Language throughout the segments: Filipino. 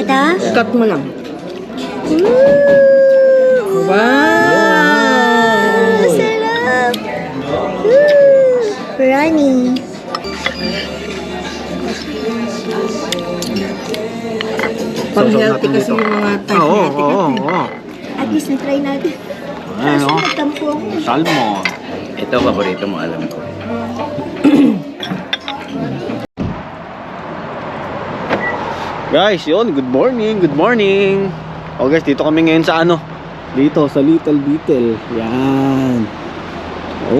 Ito? Cut mo lang. Wow! Sarap! Runny. Pang-healthy kasi yung mga type natin. Oo. At least na-try natin. Ano? Kaso nagtampo ako. Salmon. Ito, paborito mo, alam ko. Guys, yun, good morning. O guys, dito kami ngayon sa ano? Dito, sa Little Beetle. Yan.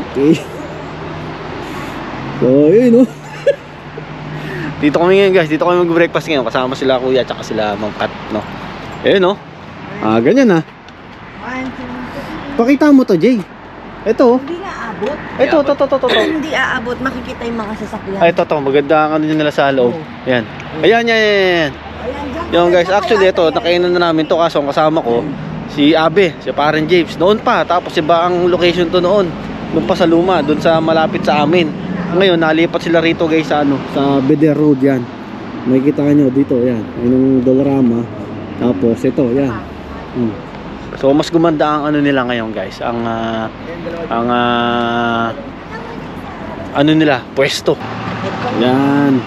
Okay. So, yun, no? Dito kami ngayon, guys. Dito kami mag-breakfast ngayon. Kasama sila kuya, tsaka sila Mang Kat, no? Ayun, no? Ganyan, ha? Pakita mo to, Jay. Ito, Hindi nga abot. ito, to. Hindi aabot. Makikita yung mga sasakyan. Ay, ito, maganda ang ano nila sa loob. Yan. Ayan. Yung guys, actually ito, nakainan na namin to kaso ang kasama ko si Abe, si Parang James. Noon pa, tapos iba ang location to noon. Doon pa sa Luma, doon sa malapit sa amin. Ngayon, nalipat sila rito guys sa ano, sa Beder Road yan. Makikita nyo dito, yan. Yung Dolorama. Tapos ito, yan. So mas gumanda ang ano nila ngayon guys, ang ano nila, pwesto. Yan.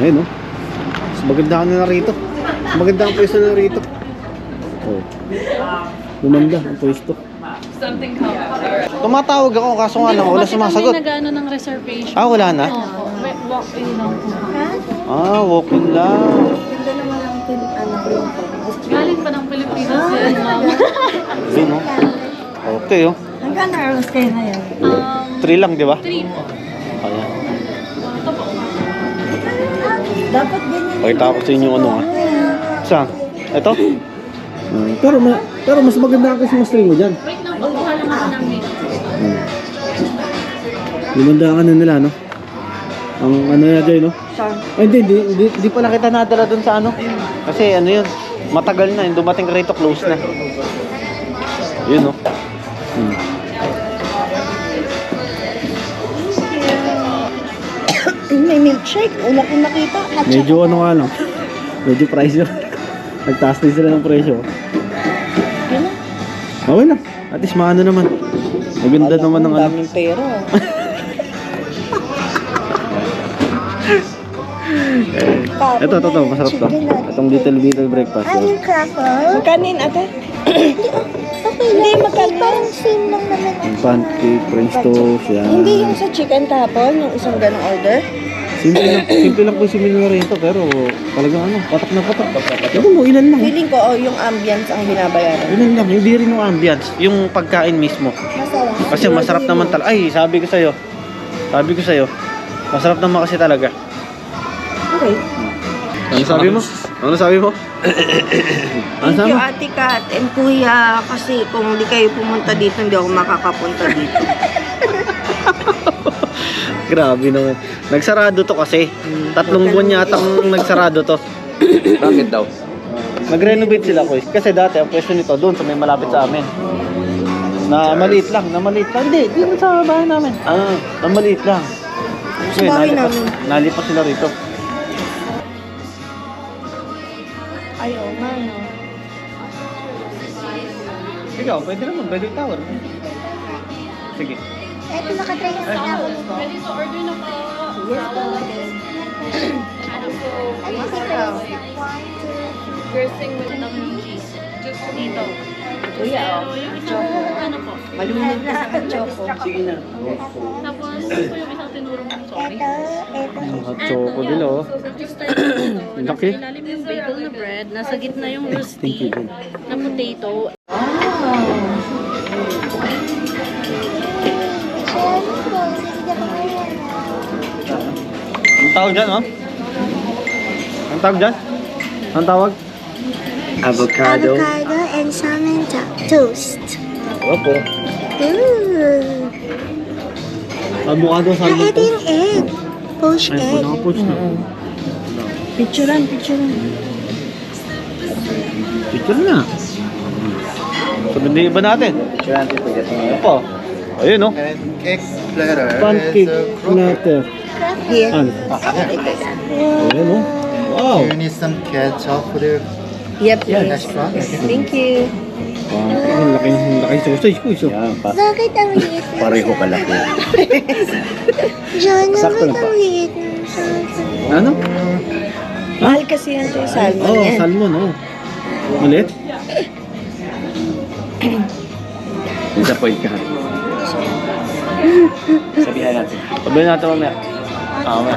Ayun, oh. Mas maganda na rito. Maganda ang pwesto na rito. Oh. Gumanda ang pwesto. Tumatawag ako kaso nga lang wala sumasagot. Bakit kami nag-ano ng reservation? Wala na? Oo, walk-in lang po. Walk-in lang. Ganda naman ang anak yung Galing pa ng Pilipinas yan, ma'am. Ayun, oh. Okay, oh. Hanggang na kayo ngayon? 3 lang, di ba? 3 po. Ayan. Ito po. Dapat ganyan. Pakita ko sa inyo ano, ha. Saan? Ito? Pero mas maganda kasi mas mo dyan. Wait lang, pagkuha lang ako ng mix. Gumanda ang ano nila, no? Ang ano yan dyan, no? Saan? Ay, hindi pala kita nadala dun sa ano. Kasi ano yun, matagal na, yung dumating rito, close na. Yun, no? May milkshake. Una kong nakita. Medyo ano nga lang. Medyo price yun. Nagtaas din sila ng presyo. Okay na. At least maano naman. Maganda naman ng ano. Daming pera. Ito, masarap to. Itong little breakfast. Yung crackle? Kanin ate? Okay lang. Hindi, parang same lang naman. Yung pancake, french toast, yan. Hindi yung sa chicken kahapon, yung isang ganong order. Simple lang po yung similar rin to, pero talagang ano, patak na patak. Ito mo, ilan lang. Feeling ko, yung ambience ang binabayaran. Ilan lang, hindi rin yung ambience, yung pagkain mismo. Masarap. Kasi masarap naman talaga. Ay, sabi ko sa'yo, masarap naman kasi talaga. Okay. Ano sabi mo? Ano sabi mo? Thank you Ate Kat and Kuya kasi kung hindi kayo pumunta dito, hindi ako makakapunta dito. Grabe naman. Nagsarado to kasi. 3 buwan yata ang nagsarado to. Bakit daw? Nag-renovate sila ko. Kasi dati ang pwesto nito doon sa may malapit sa amin. Na maliit lang. Hindi naman sa bahay namin. Na maliit lang. Sa bahay namin. Nalipat sila rito. Ay, oo nga, no. Ikaw, pwede naman. Pwede tower. Sige. Eto, nakatry na sa ako nito. Ready to order na po. Ano po? Ano si Chris? 1, 2, Dressing with the cheese. Just dito. Kuya, Pero yung isang ano po. malunod na sa choco. Sige na. Tapos ito po yung isang tinurong sorry. Ito. Hot choco nila, oh. Just type ito. Laki. Nasa ilalim yung bagel na bread. Nasa gitna yung Thank you. rusty na potato. Ang tawag dyan, oh? Ang tawag dyan? Ang tawag? Avocado. Avocado and salmon toast. Opo. Ooh. Avocado sa Ah, ito yung egg. Poached Ay, egg. puno na. Picturean. Picture na. Sabi na iba natin. Ano po? Ayun, oh. Pancake platter. Pancake platter. Here. Ano? Ayun, oh. Wow! Do you need some ketchup for the Yep, yes. extra? Thank you. Ang laki sausage ko. So. Yan, Bakit ang liit? pareho kalaki. John, Sakto bakit lang pa. ang liit ng salsa? Ano? Mahal kasi yan sa salmon Oo, yan. salmon, oo. Malit? Disappoint ka. Sabihan natin. Sabihin natin mamaya. Mamaya.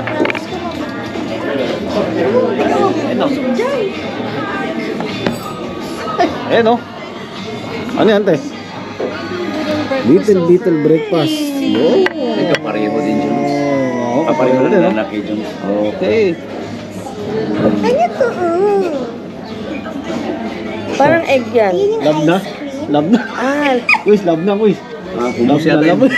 Ayan o. Ayan o. Ano yan, te? Little breakfast. Yo. Ito pareho din dyan. Oo, Pareho din, din no? lalaki dyan. Okay. Ano to? Parang egg yan. Yun yung Love na? ice cream? Love na? Ah, Quiz, love na, quiz. Love Humus na, yata love yun. na.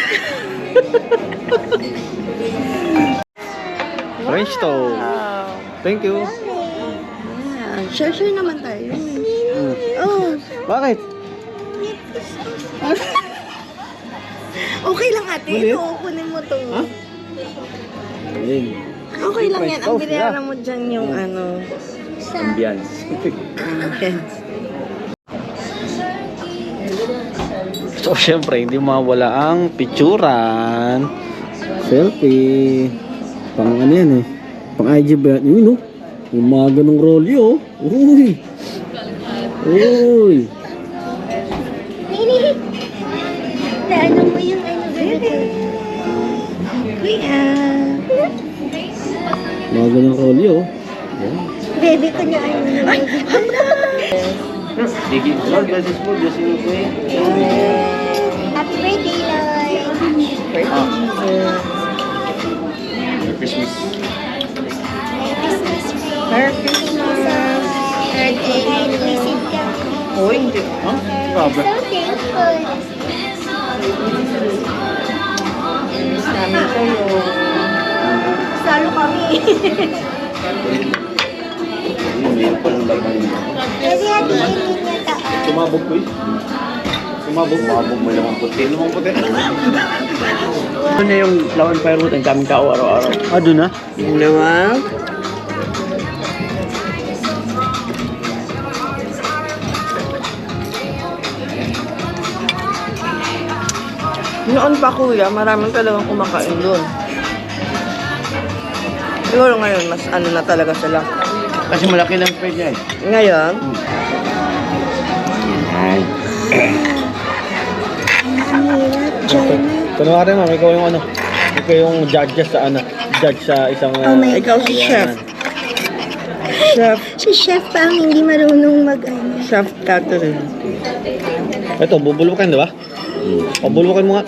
French toast. Thank you. Sure naman tayo. Oh, Bakit? Okay lang ate, Maliit? ito, kunin mo to. Ayun. Okay lang yan, ang Toast, binayaran mo dyan yung ano. Ambience. So, syempre, hindi mawala ang picturan. Selfie. Pang ano yan eh. Pang IG ba yan? Yun, no? Yung mga ganong rolyo, oh. Uy. Uy. naano mo yung ano ganito? Kuya. Mga ganong rolyo, oh. Ayan. Baby ko na ano naman. Sige. Lord, bless this food. Bless you, Kuya. Happy birthday, Lord. Merry Christmas. Merry Christmas. Lord, kahit visit ka. Oh, hindi. Huh? Grabe. So thankful. Miss namin kayo. Salo kami. Mayroon pa ng laban. Kasi hatiin niya taas. Sumabog ko eh. Mabog mo lang ang puti. Ano na yung lawan firewood? Ang daming tao araw-araw. Ah, doon na? Yun naman. Noon pa kuya, maraming talagang kumakain doon. Siguro ngayon, mas ano na talaga sila. Kasi malaki lang pwede eh. Ngayon, Ay. Ang hirap, John. Kunwari ma'am, ikaw yung ano? Ikaw yung judge sa ano? Judge sa isang... Oh my ikaw si chef. Ayan. Chef, Si chef pa ang hindi marunong mag-ano. chef Catherine. Ito, bubulukan, di ba? Pabulukan mo nga.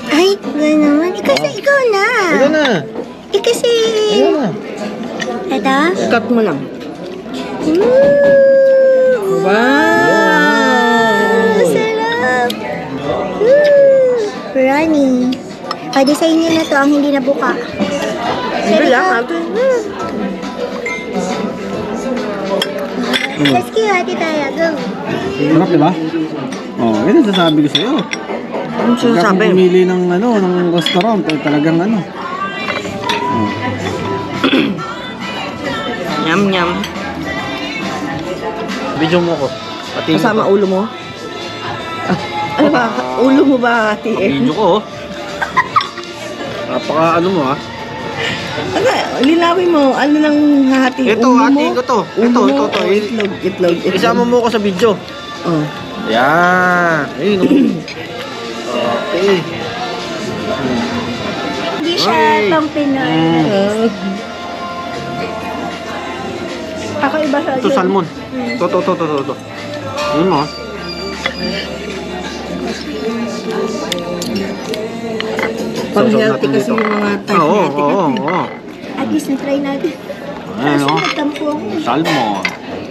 Ay, gano'n. Kasi ikaw na. Ito na. Kasi... Ito na. Ito? Cut mo lang. Ooh, Wow! sarap. Runny. Pa-design niyo na to ang hindi nabuka. Hindi lang, ate. Let's go, ate tayo. Go. Sarap, di ba? Oh, yun ang sasabi ko sa'yo. Ano Pagka kung sinasabi? pumili ng ano, ng restaurant, ay talagang ano. Yum, yum. Video mo ko. Pati Kasama ulo mo? Ah, ano ba? Ulo mo ba, ate? Video ko, oh. Napaka ano mo, ha? Ano, linawin mo. Ano nang hati? Ito, Ulo hati mo? ko to. Ulo Ito, mo? ito. Oh, itlog. Isama mo ko sa video. Oh. Yan. Ayun, oh. Okay. Hindi siya Ay. pang Pinoy. Oh. Ako iba sa Ito, salmon. Ito. Yun mo, ah. Pang Sausaw healthy natin kasi dito. yung mga type Oo, natin. oo. At least na-try natin. Ayan, Kaso oh. nagtampo ako. Salmon.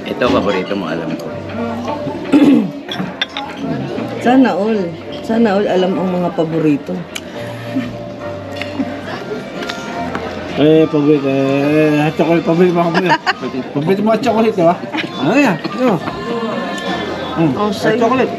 Ito, paborito mo, alam ko. Sana all alam ang mga paborito. Paborito. Chocolate, paborito mo ako. Paborito mo at chocolate, di ba? Ano yan? Ito. Oh, sa'yo. Chocolate.